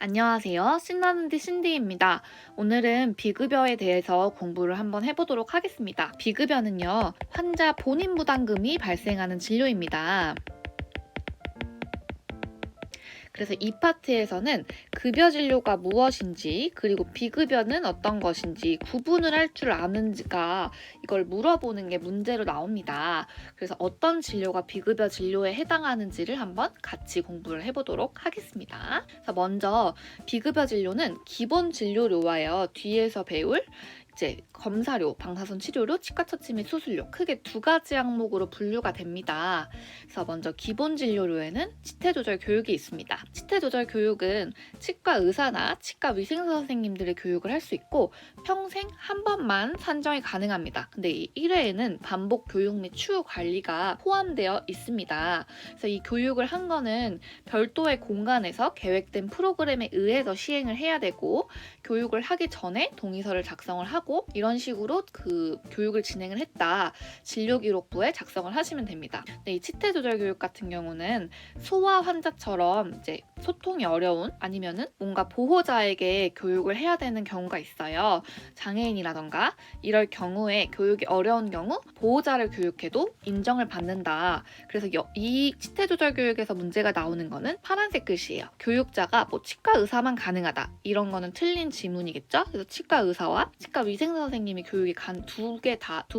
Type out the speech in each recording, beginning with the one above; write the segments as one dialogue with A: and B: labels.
A: 안녕하세요. 신나는 디 신디입니다. 오늘은 비급여에 대해서 공부를 한번 해보도록 하겠습니다. 비급여는요, 환자 본인 부담금이 발생하는 진료입니다. 그래서 이 파트에서는 급여 진료가 무엇인지, 그리고 비급여는 어떤 것인지 구분을 할 줄 아는지가 이걸 물어보는 게 문제로 나옵니다. 그래서 어떤 진료가 비급여 진료에 해당하는지를 한번 같이 공부를 해보도록 하겠습니다. 그래서 먼저 비급여 진료는 기본 진료료와요. 뒤에서 배울 이제 검사료, 방사선 치료료, 치과 처치 및 수술료 크게 두 가지 항목으로 분류가 됩니다. 그래서 먼저 기본 진료료에는 치태 조절 교육이 있습니다. 치태 조절 교육은 치과 의사나 치과 위생사 선생님들의 교육을 할 수 있고 평생 한 번만 산정이 가능합니다. 근데 이 1회에는 반복 교육 및 추후 관리가 포함되어 있습니다. 그래서 이 교육을 한 거는 별도의 공간에서 계획된 프로그램에 의해서 시행을 해야 되고 교육을 하기 전에 동의서를 작성을 하고 이런 식으로 그 교육을 진행을 했다. 진료기록부에 작성을 하시면 됩니다. 근데 이 치태 조절 교육 같은 경우는 소아 환자처럼 이제 소통이 어려운 아니면은 뭔가 보호자에게 교육을 해야 되는 경우가 있어요. 장애인이라던가 이럴 경우에 교육이 어려운 경우 보호자를 교육해도 인정을 받는다. 그래서 이 치태 조절 교육에서 문제가 나오는 거는 파란색 글씨예요. 교육자가 뭐 치과 의사만 가능하다. 이런 거는 틀린 지문이겠죠? 그래서 치과 의사와 치과 위생사 선생님이 교육이 두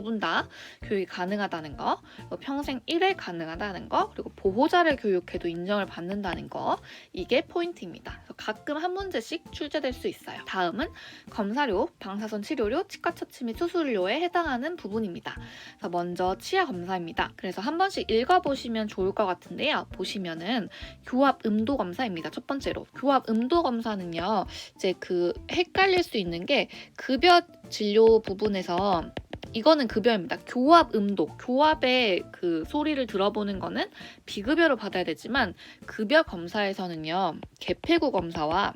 A: 분 다 교육이 가능하다는 거, 평생 1회 가능하다는 거, 그리고 보호자를 교육해도 인정을 받는다는 거, 이게 포인트입니다. 그래서 가끔 한 문제씩 출제될 수 있어요. 다음은 검사료, 방사선 치료료, 치과 처치 및 수술료에 해당하는 부분입니다. 그래서 먼저 치아 검사입니다. 그래서 한 번씩 읽어보시면 좋을 것 같은데요. 보시면은 교합 음도 검사입니다. 첫 번째로 교합 음도 검사는요, 이제 그 헷갈릴 수 있는 게 급여 진료 부분에서 이거는 급여입니다. 교합 음도, 교합의 그 소리를 들어보는 거는 비급여로 받아야 되지만 급여 검사에서는요, 개폐구 검사와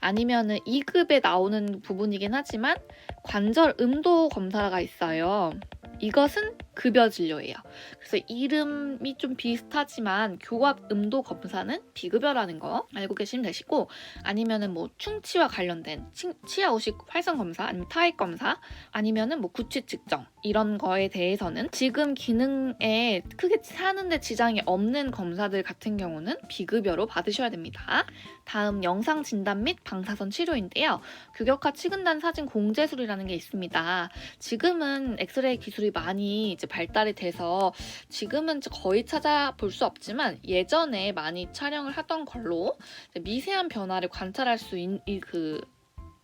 A: 아니면은 2급에 나오는 부분이긴 하지만 관절 음도 검사가 있어요. 이것은 급여 진료예요. 그래서 이름이 좀 비슷하지만 교합 음도 검사는 비급여라는 거 알고 계시면 되시고, 아니면은 뭐 충치와 관련된 치아 오식 활성 검사, 아니면 타액 검사, 아니면은 뭐 구취 측정 이런 거에 대해서는 지금 기능에 크게 사는데 지장이 없는 검사들 같은 경우는 비급여로 받으셔야 됩니다. 다음 영상 진단 및 방사선 치료인데요. 규격화 치근단 사진 공제술이라는 게 있습니다. 지금은 엑스레이 기술이 많이 이제 발달이 돼서 지금은 거의 찾아볼 수 없지만 예전에 많이 촬영을 하던 걸로 미세한 변화를 관찰할 수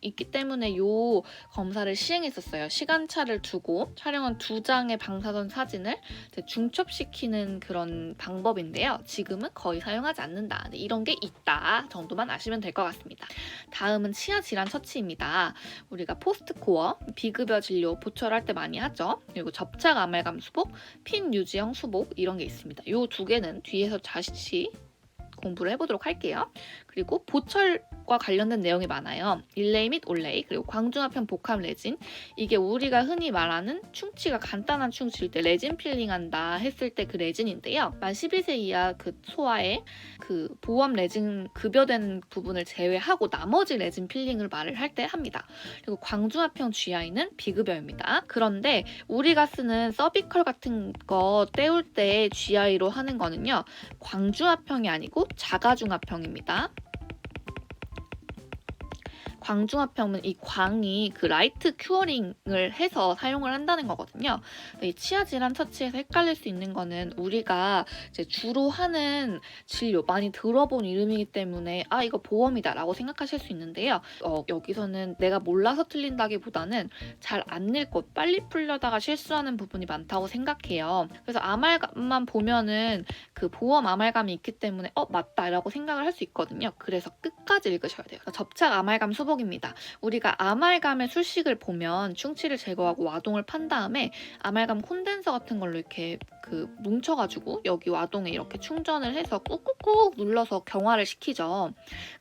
A: 있기 때문에 요 검사를 시행했었어요. 시간차를 두고 촬영한 2장의 방사선 사진을 중첩시키는 그런 방법인데요. 지금은 거의 사용하지 않는다. 이런 게 있다 정도만 아시면 될 것 같습니다. 다음은 치아 질환 처치입니다. 우리가 포스트코어, 비급여 진료 보철할 때 많이 하죠. 그리고 접착 아말감 수복, 핀 유지형 수복 이런 게 있습니다. 요 두 개는 뒤에서 다시 공부를 해보도록 할게요. 그리고 보철과 관련된 내용이 많아요. 일레이 및 올레이, 그리고 광중합형 복합 레진. 이게 우리가 흔히 말하는 충치가 간단한 충치일 때 레진 필링한다 했을 때 그 레진인데요. 만 12세 이하 그 소아의 그 보험 레진 급여된 부분을 제외하고 나머지 레진 필링을 말을 할 때 합니다. 그리고 광중합형 GI는 비급여입니다. 그런데 우리가 쓰는 서비컬 같은 거 떼울 때 GI로 하는 거는요, 광중합형이 아니고 자가중합형입니다. 광중합형은 이 광이 그 라이트 큐어링을 해서 사용을 한다는 거거든요. 이 치아 질환 처치에서 헷갈릴 수 있는 거는 우리가 이제 주로 하는 진료 많이 들어본 이름이기 때문에 아 이거 보험이다라고 생각하실 수 있는데요. 여기서는 내가 몰라서 틀린다기보다는 잘 안 읽고 빨리 풀려다가 실수하는 부분이 많다고 생각해요. 그래서 아말감만 보면은 그 보험 아말감이 있기 때문에 맞다라고 생각을 할 수 있거든요. 그래서 끝까지 읽으셔야 돼요. 접착 아말감 수복입니다. 우리가 아말감의 술식을 보면 충치를 제거하고 와동을 판 다음에 아말감 콘덴서 같은 걸로 이렇게 뭉쳐가지고 여기 와동에 이렇게 충전을 해서 꾹꾹꾹 눌러서 경화를 시키죠.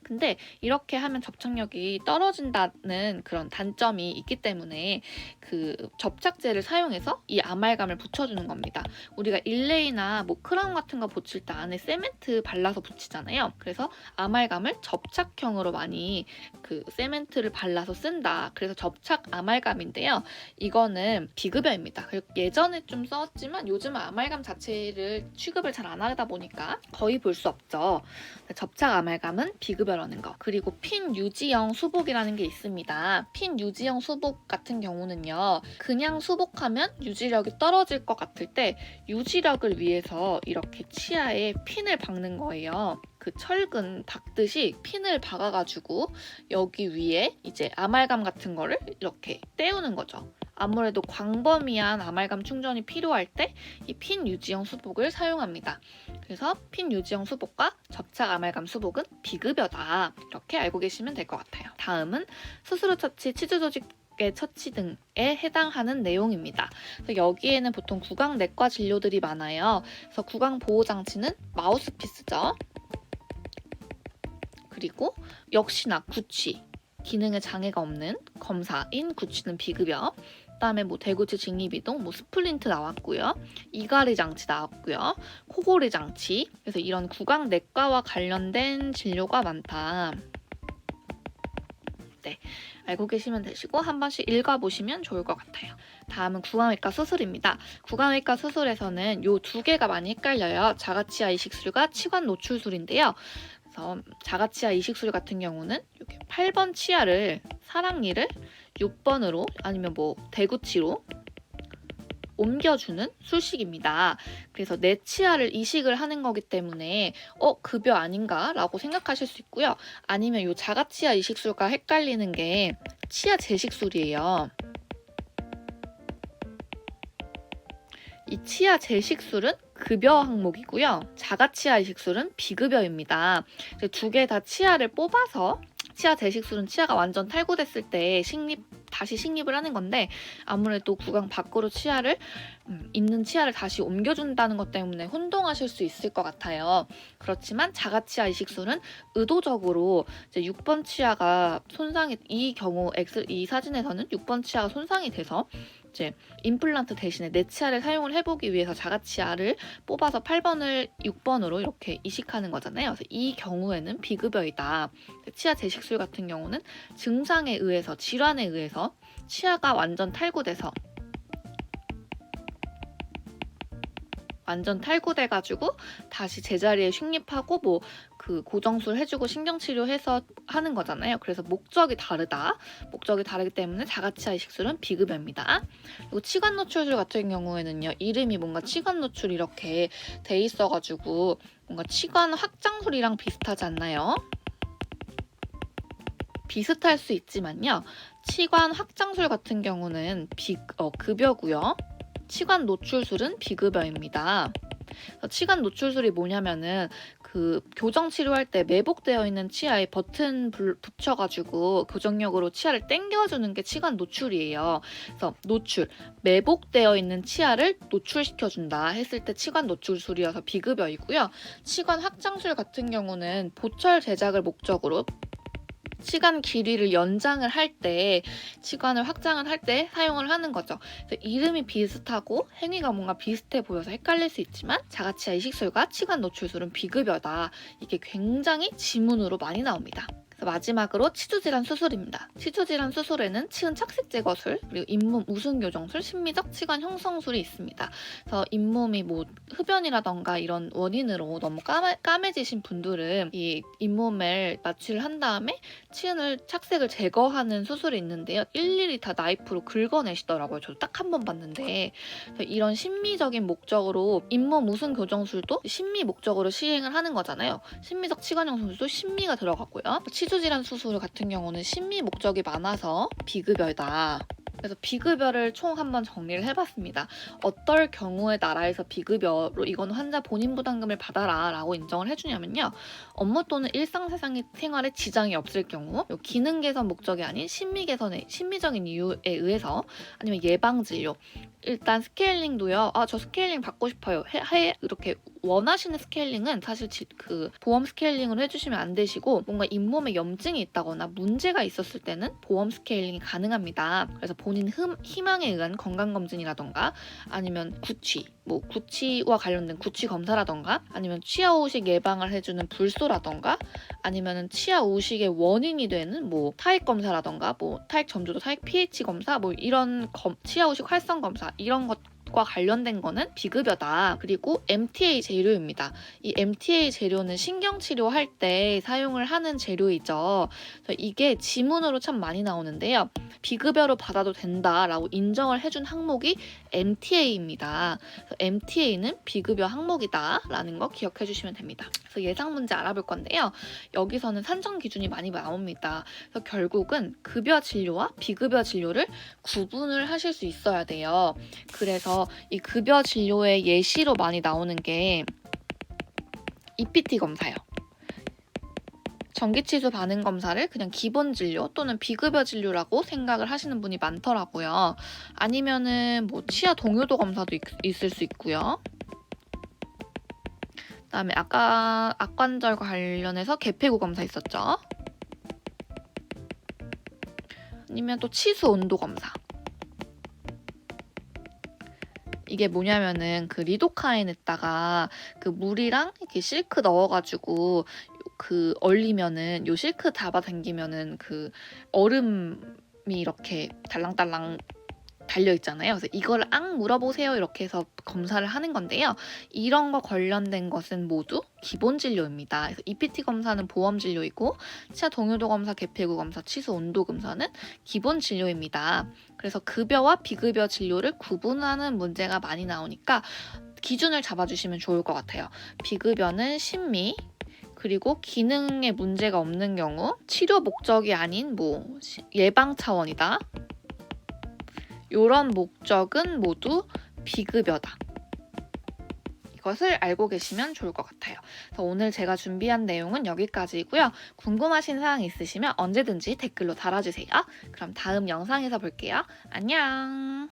A: 근데 이렇게 하면 접착력이 떨어진다는 그런 단점이 있기 때문에 그 접착제를 사용해서 이 아말감을 붙여주는 겁니다. 우리가 일레이나 뭐 크라운 같은 거 붙일 때 안에 세멘트 발라서 붙이잖아요. 그래서 아말감을 접착형으로 많이 그 세멘트를 발라서 쓴다. 그래서 접착 아말감인데요. 이거는 비급여입니다. 그리고 예전에 좀 썼지만 요즘은 아말감 자체를 취급을 잘 안 하다 보니까 거의 볼 수 없죠. 접착 아말감은 비급여라는 거. 그리고 핀 유지형 수복이라는 게 있습니다. 핀 유지형 수복 같은 경우는요. 그냥 수복하면 유지력이 떨어질 것 같을 때 유지력을 위해서 이렇게 치아에 핀을 박는 거예요. 그 철근 박듯이 핀을 박아가지고 여기 위에 이제 아말감 같은 거를 이렇게 떼우는 거죠. 아무래도 광범위한 아말감 충전이 필요할 때 이 핀 유지형 수복을 사용합니다. 그래서 핀 유지형 수복과 접착 아말감 수복은 비급여다. 이렇게 알고 계시면 될 것 같아요. 다음은 수스루 처치, 치주 조직의 처치 등에 해당하는 내용입니다. 그래서 여기에는 보통 구강 내과 진료들이 많아요. 그래서 구강 보호 장치는 마우스피스죠. 그리고 역시나 구취, 기능에 장애가 없는 검사인 구취는 비급여. 그다음에 뭐 대구치 직립이동, 뭐 스플린트 나왔고요. 이가리 장치 나왔고요. 코골이 장치. 그래서 이런 구강 내과와 관련된 진료가 많다. 네, 알고 계시면 되시고 한 번씩 읽어보시면 좋을 것 같아요. 다음은 구강외과 수술입니다. 구강외과 수술에서는 요 두 개가 많이 헷갈려요. 자가치아 이식술과 치관 노출술인데요. 그래서 자가치아 이식술 같은 경우는 이렇게 8번 치아를 사랑니를 6번으로 아니면 뭐 대구치로 옮겨주는 술식입니다. 그래서 내 치아를 이식을 하는 거기 때문에 급여 아닌가? 라고 생각하실 수 있고요. 아니면 이 자가치아 이식술과 헷갈리는 게 치아 재식술이에요. 이 치아 재식술은 급여 항목이고요. 자가치아 이식술은 비급여입니다. 두 개 다 치아를 뽑아서 치아 재식술은 치아가 완전 탈구됐을 때 다시 식립을 하는 건데 아무래도 구강 밖으로 치아를 있는 치아를 다시 옮겨준다는 것 때문에 혼동하실 수 있을 것 같아요. 그렇지만 자가치아 이식술은 의도적으로 이제 6번 치아가 이 사진에서는 6번 치아가 손상이 돼서 이제 임플란트 대신에 내 치아를 사용을 해보기 위해서 자가치아를 뽑아서 8번을 6번으로 이렇게 이식하는 거잖아요. 그래서 이 경우에는 비급여이다. 치아 재식술 같은 경우는 증상에 의해서, 질환에 의해서 치아가 완전 탈구돼가지고 다시 제자리에 식립하고 뭐 그 고정술 해주고 신경치료해서 하는 거잖아요. 그래서 목적이 다르다. 목적이 다르기 때문에 자가치아 이식술은 비급여입니다. 그리고 치관 노출술 같은 경우에는요. 이름이 뭔가 치관 노출 이렇게 돼 있어가지고 뭔가 치관 확장술이랑 비슷하지 않나요? 비슷할 수 있지만요. 치관 확장술 같은 경우는 급여고요. 치관 노출술은 비급여입니다. 치관 노출술이 뭐냐면은 그 교정 치료할 때 매복되어 있는 치아에 버튼 붙여가지고 교정력으로 치아를 당겨주는 게 치관 노출이에요. 그래서 매복되어 있는 치아를 노출시켜준다 했을 때 치관 노출술이어서 비급여이고요. 치관 확장술 같은 경우는 보철 제작을 목적으로 치관 길이를 연장을 할 때, 치관을 확장을 할 때 사용을 하는 거죠. 그래서 이름이 비슷하고 행위가 뭔가 비슷해 보여서 헷갈릴 수 있지만 자가치아 이식술과 치관 노출술은 비급여다. 이게 굉장히 지문으로 많이 나옵니다. 마지막으로 치주질환 수술입니다. 치주질환 수술에는 치은 착색 제거술, 그리고 잇몸 우승 교정술, 심미적 치관 형성술이 있습니다. 그래서 잇몸이 뭐 흡연이라던가 이런 원인으로 너무 까매지신 분들은 이 잇몸을 마취를 한 다음에 치은을 착색을 제거하는 수술이 있는데요. 일일이 다 나이프로 긁어내시더라고요. 저도 딱 한 번 봤는데 이런 심미적인 목적으로 잇몸 우승 교정술도 심미 목적으로 시행을 하는 거잖아요. 심미적 치관 형성술도 심미가 들어가고요. 치주질환 수술 같은 경우는 심미 목적이 많아서 비급여다. 그래서 비급여를 총 한번 정리를 해봤습니다. 어떨 경우에 나라에서 비급여로 이건 환자 본인 부담금을 받아라 라고 인정을 해주냐면요. 업무 또는 일상생활에 지장이 없을 경우, 기능 개선 목적이 아닌 심미적인 이유에 의해서, 아니면 예방진료, 일단 스케일링도요. 저 스케일링 받고 싶어요. 이렇게 원하시는 스케일링은 사실 그 보험 스케일링으로 해주시면 안 되시고 뭔가 잇몸에 염증이 있다거나 문제가 있었을 때는 보험 스케일링이 가능합니다. 그래서 본인 희망에 의한 건강검진이라던가 아니면 구취와 관련된 구취 검사라던가 아니면 치아 우식 예방을 해주는 불소라던가 아니면 치아 우식의 원인이 되는 타액 검사라던가 타액 점조도 타액 pH 검사 이런 치아 우식 활성 검사 이런 것과 관련된 거는 비급여다. 그리고 MTA 재료입니다. 이 MTA 재료는 신경치료 할 때 사용을 하는 재료이죠. 그래서 이게 지문으로 참 많이 나오는데요. 비급여로 받아도 된다라고 인정을 해준 항목이 MTA입니다. MTA는 비급여 항목이다라는 거 기억해 주시면 됩니다. 그래서 예상 문제 알아볼 건데요. 여기서는 산정 기준이 많이 나옵니다. 그래서 결국은 급여 진료와 비급여 진료를 구분을 하실 수 있어야 돼요. 그래서 이 급여 진료의 예시로 많이 나오는 게 EPT 검사요. 전기치수 반응 검사를 그냥 기본 진료 또는 비급여 진료라고 생각을 하시는 분이 많더라고요. 아니면은 치아 동요도 검사도 있을 수 있고요. 그다음에 아까 악관절 관련해서 개폐구 검사 있었죠. 아니면 또 치수 온도 검사. 이게 뭐냐면은 그 리도카인에다가 그 물이랑 이렇게 실크 넣어가지고 그 얼리면은 요 실크 잡아당기면은 그 얼음이 이렇게 달랑달랑 달려 있잖아요. 그래서 이걸 물어보세요 이렇게 해서 검사를 하는 건데요. 이런 거 관련된 것은 모두 기본 진료입니다. 그래서 EPT 검사는 보험 진료이고 치아 동요도 검사, 개폐구 검사, 치수 온도 검사는 기본 진료입니다. 그래서 급여와 비급여 진료를 구분하는 문제가 많이 나오니까 기준을 잡아주시면 좋을 것 같아요. 비급여는 심미, 그리고 기능에 문제가 없는 경우, 치료 목적이 아닌 예방 차원이다. 이런 목적은 모두 비급여다. 이것을 알고 계시면 좋을 것 같아요. 그래서 오늘 제가 준비한 내용은 여기까지고요. 궁금하신 사항 있으시면 언제든지 댓글로 달아주세요. 그럼 다음 영상에서 볼게요. 안녕!